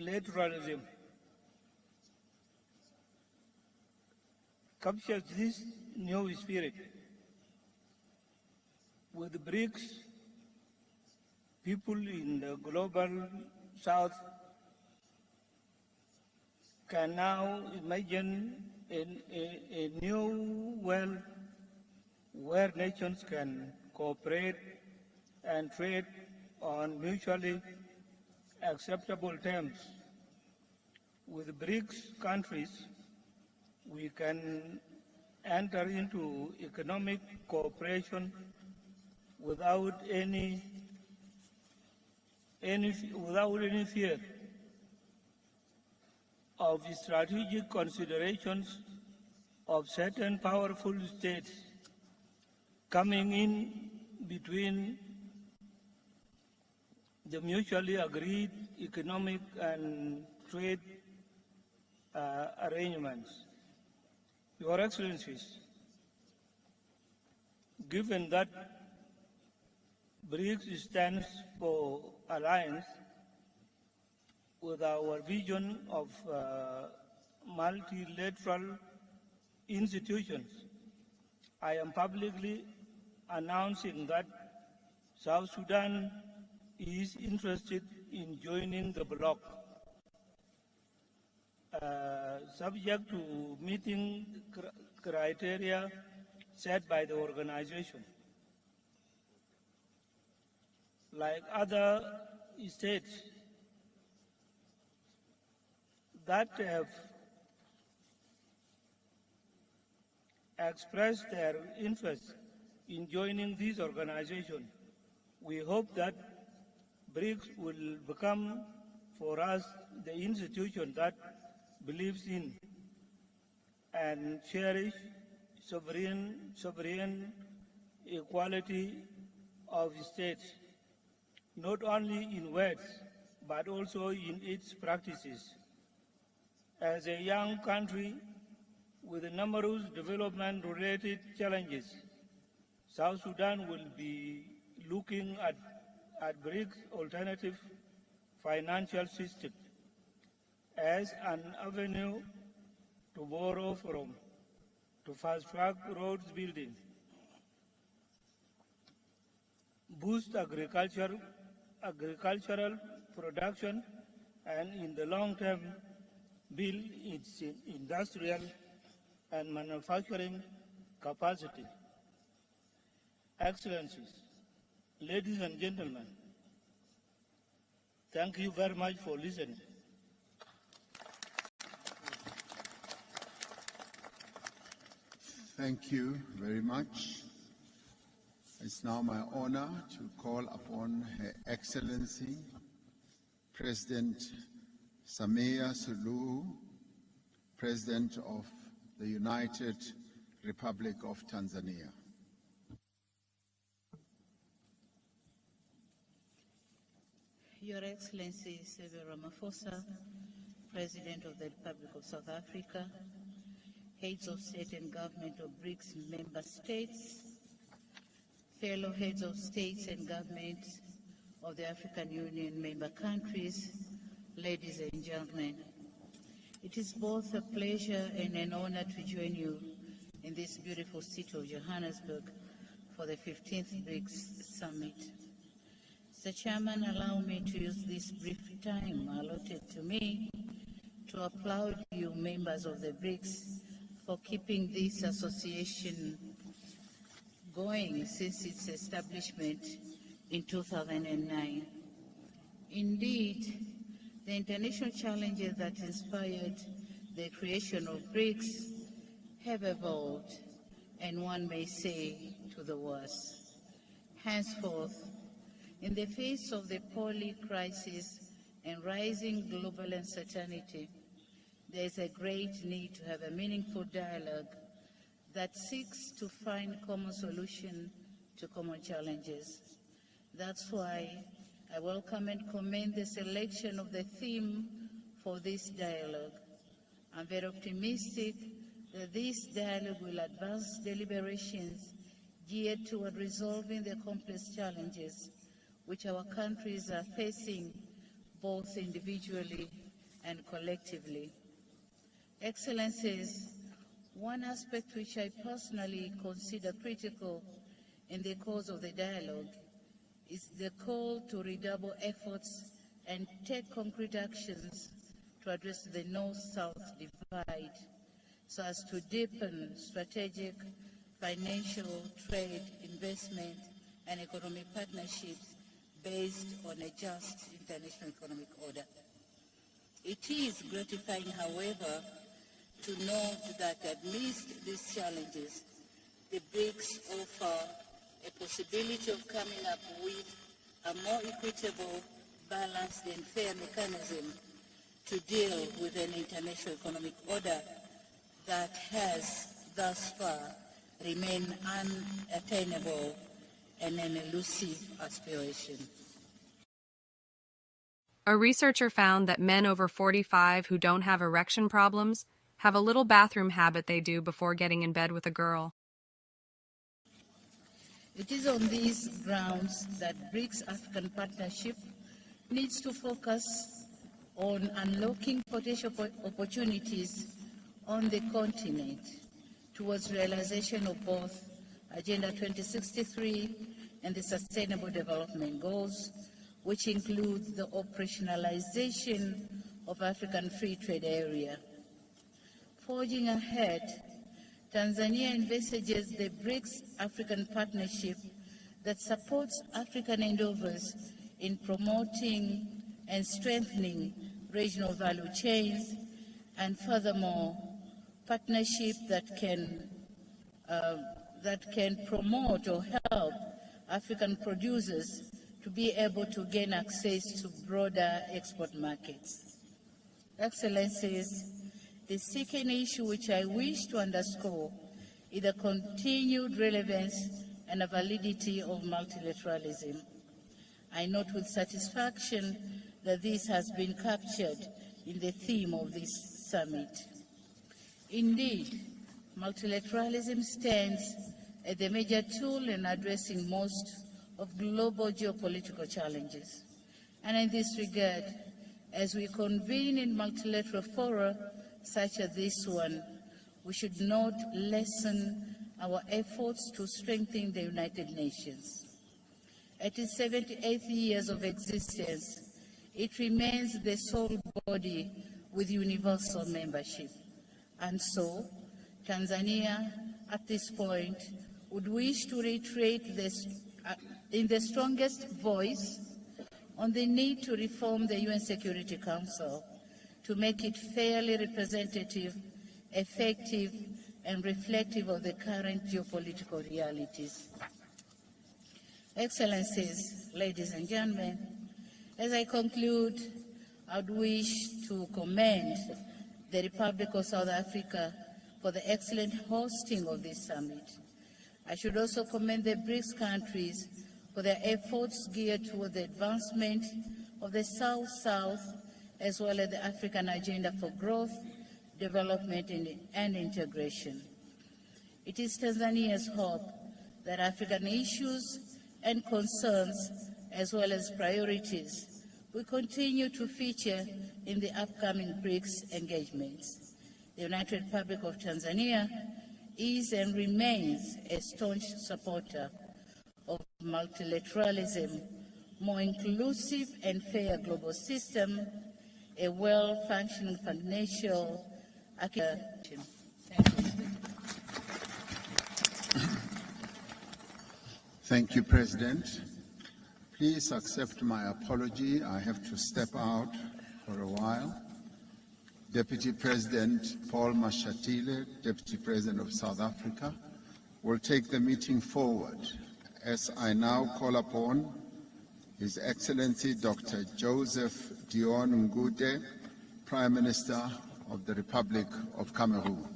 multilateralism captures this new spirit. With BRICS, people in the global south can now imagine a new world where nations can cooperate and trade on mutually acceptable terms. With BRICS countries, we can enter into economic cooperation without any fear of strategic considerations of certain powerful states coming in between the mutually agreed economic and trade arrangements. Your Excellencies, given that BRICS stands for alliance with our vision of multilateral institutions, I am publicly announcing that South Sudan is interested in joining the bloc, subject to meeting criteria set by the organization. Like other states that have expressed their interest in joining this organization, we hope that BRICS will become for us the institution that believes in and cherish sovereign equality of states, not only in words, but also in its practices. As a young country with numerous development-related challenges, South Sudan will be looking at BRICS alternative financial system as an avenue to borrow from, to fast-track roads building, boost agricultural production, and in the long term, build its industrial and manufacturing capacity. Excellencies, ladies and gentlemen, thank you very much for listening. Thank you very much. It's now my honor to call upon Her Excellency President Samia Suluhu, President of the United Republic of Tanzania. Your Excellency Cyril Ramaphosa, President of the Republic of South Africa, heads of state and government of BRICS member states, fellow heads of states and governments of the African Union member countries, ladies and gentlemen, it is both a pleasure and an honor to join you in this beautiful city of Johannesburg for the 15th BRICS Summit. Mr. Chairman, allow me to use this brief time allotted to me to applaud you members of the BRICS for keeping this association going since its establishment in 2009. Indeed, the international challenges that inspired the creation of BRICS have evolved, and one may say to the worse. Henceforth, in the face of the poly crisis and rising global uncertainty, there is a great need to have a meaningful dialogue that seeks to find common solutions to common challenges. That's why I welcome and commend the selection of the theme for this dialogue. I'm very optimistic that this dialogue will advance deliberations geared toward resolving the complex challenges which our countries are facing both individually and collectively. Excellencies, one aspect which I personally consider critical in the course of the dialogue is the call to redouble efforts and take concrete actions to address the North-South divide so as to deepen strategic, financial, trade, investment, and economic partnerships based on a just international economic order. It is gratifying, however, to note that amidst these challenges, the BRICS offer a possibility of coming up with a more equitable, balanced, and fair mechanism to deal with an international economic order that has thus far remained unattainable and an elusive aspiration. A researcher found that men over 45 who don't have erection problems have a little bathroom habit they do before getting in bed with a girl. It is on these grounds that BRICS African Partnership needs to focus on unlocking potential opportunities on the continent towards realization of both Agenda 2063 and the Sustainable Development Goals, which includes the operationalization of African Free Trade Area. Forging ahead, Tanzania envisages the BRICS African Partnership that supports African endeavors in promoting and strengthening regional value chains, and furthermore, partnership that can promote or help African producers to be able to gain access to broader export markets. Excellencies, the second issue which I wish to underscore is the continued relevance and the validity of multilateralism. I note with satisfaction that this has been captured in the theme of this summit. Indeed, multilateralism stands as a major tool in addressing most of global geopolitical challenges. And in this regard, as we convene in multilateral fora such as this one, we should not lessen our efforts to strengthen the United Nations. At its 78th years of existence, it remains the sole body with universal membership. And so, Tanzania, at this point, would wish to reiterate this in the strongest voice on the need to reform the UN Security Council to make it fairly representative, effective, and reflective of the current geopolitical realities. Excellencies, ladies and gentlemen, as I conclude, I would wish to commend the Republic of South Africa for the excellent hosting of this summit. I should also commend the BRICS countries for their efforts geared toward the advancement of the South-South as well as the African agenda for growth, development, and integration. It is Tanzania's hope that African issues and concerns, as well as priorities, will continue to feature in the upcoming BRICS engagements. The United Republic of Tanzania is and remains a staunch supporter of multilateralism, more inclusive and fair global system, a well-functioning financial architecture. Thank you. Thank you, President. Please accept my apology. I have to step out for a while. Deputy President Paul Mashatile, Deputy President of South Africa, will take the meeting forward as I now call upon His Excellency Dr. Joseph Dion Ngute, Prime Minister of the Republic of Cameroon.